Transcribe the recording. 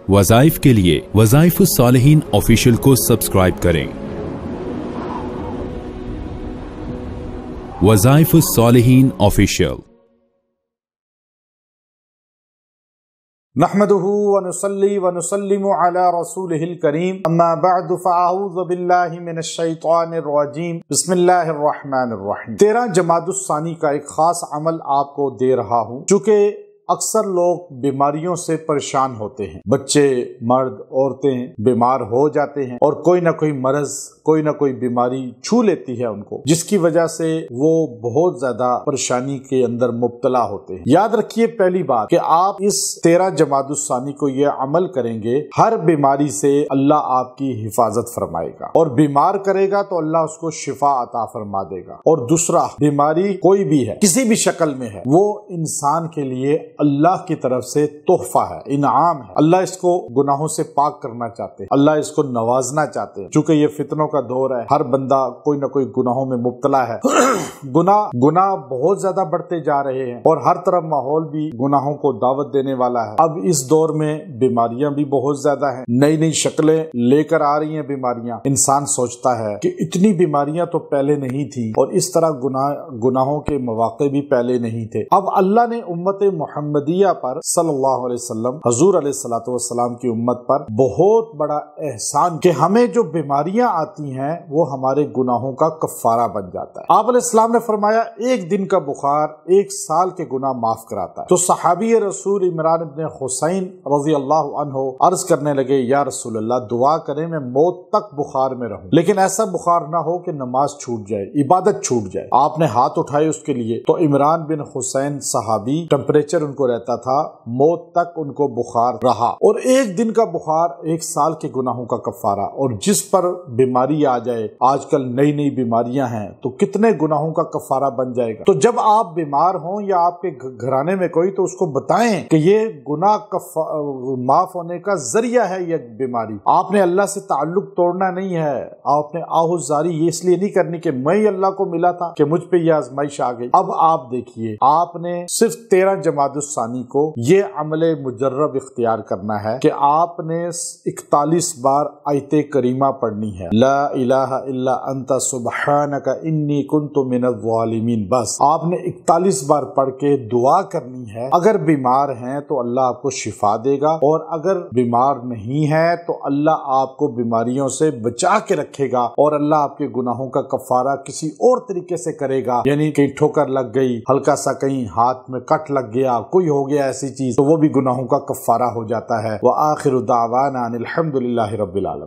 वज़ाइफ के लिए वज़ाइफ सालिहीन ऑफिशियल को सब्सक्राइब करें। वज़ाइफ सालिहीन ऑफिशियल। नहमदुहु व नुसल्ली व नुसल्लिमु अला रसूलिहिल करीम, अम्मा बअद फ़अऊज़ु बिल्लाहि मिनश शैतानिर रजीम, बिस्मिल्लाहिर रहमानिर रहीम। 13 जमादुस्सानी का एक खास अमल आपको दे रहा हूँ। चूँकि अक्सर लोग बीमारियों से परेशान होते हैं, बच्चे, मर्द, औरतें बीमार हो जाते हैं और कोई ना कोई मरज, कोई ना कोई बीमारी छू लेती है उनको, जिसकी वजह से वो बहुत ज्यादा परेशानी के अंदर मुब्तला होते हैं। याद रखिए पहली बात कि आप इस 13 जमादुस्सानी को ये अमल करेंगे, हर बीमारी से अल्लाह आपकी हिफाजत फरमाएगा और बीमार करेगा तो अल्लाह उसको शिफा अता फरमा देगा। और दूसरा, बीमारी कोई भी है, किसी भी शक्ल में है, वो इंसान के लिए अल्लाह की तरफ से तोहफा है, इनाम है। अल्लाह इसको गुनाहों से पाक करना चाहते हैं, अल्लाह इसको नवाजना चाहते हैं। चूंकि ये फितनों का दौर है, हर बंदा कोई ना कोई गुनाहों में मुब्तला है। गुनाह बहुत ज्यादा बढ़ते जा रहे हैं और हर तरफ माहौल भी गुनाहों को दावत देने वाला है। अब इस दौर में बीमारियां भी बहुत ज्यादा हैं, नई नई शक्लें लेकर आ रही हैं बीमारियां। इंसान सोचता है कि इतनी बीमारियां तो पहले नहीं थी और इस तरह गुनाहों के मौके भी पहले नहीं थे। अब अल्लाह ने उम्मत मुहम्मदिया पर सल्लल्लाहु अलैहि वसल्लम, हजूर अलैहिस्सलातु वस्सलाम की उम्मत पर बहुत बड़ा एहसान कि हमें जो बीमारियां आती हैं वो हमारे गुनाहों का कफ्फारा बन जाता है। आप अलैहिस्सलाम ने फरमाया एक दिन का बुखार 1 साल के गुनाह माफ कराता है। तो सहाबी रसूल इमरान इब्न हुसैन रज़ी अल्लाह अन्हु अर्ज करने लगे, या रसूल अल्लाह, दुआ करें मैं मौत तक बुखार में रहूं, लेकिन ऐसा बुखार ना हो कि नमाज छूट जाए, इबादत छूट जाए। आपने हाथ उठाए उसके लिए, तो इमरान बिन हुसैन सहाबी, टेम्परेचर उनको रहता था, मौत तक उनको बुखार रहा। और एक दिन का बुखार 1 साल के गुनाहों का कफ्फारा। और जिस पर बीमारी आ जाए, आजकल नई नई बीमारियां हैं, तो कितने गुनाहों का कफ्फारा बन जाएगा। तो जब आप बीमार हों या आपके घराने में कोई, तो उसको बताएं कि ये गुनाह माफ होने का जरिया है ये बीमारी। आपने अल्लाह से ताल्लुक तोड़ना नहीं है, आपने आहुजारी ये इसलिए नहीं करनी कि मैं ही अल्लाह को मिला था कि मुझ पे ये आजमाइश आ गई। अब आप देखिए, आपने सिर्फ 13 जमादुस्सानी को ये अमले मुजर्रब इख्तियार करना है कि आपने 41 बार आयते करीमा पढ़नी है, ला इलाहा इल्ला अंता सुब्हानका इन्नी कुन्तु मिनज़ ज़ालिमीन। बस आपने 41 बार पढ़ के दुआ करनी है। अगर बीमार हैं तो अल्लाह आपको शिफा देगा, और अगर बीमार नहीं है तो अल्लाह आपको बीमारियों से बचा के रखेगा और अल्लाह आपके गुनाहों का कफारा किसी और तरीके से करेगा। यानी कहीं ठोकर लग गई, हल्का सा कहीं हाथ में कट लग गया, कोई हो गया ऐसी चीज, तो वो भी गुनाहों का कफारा हो जाता है। व आखिरु दावाना अनिल हम्दुलिल्लाहि रब्बिल आलमीन।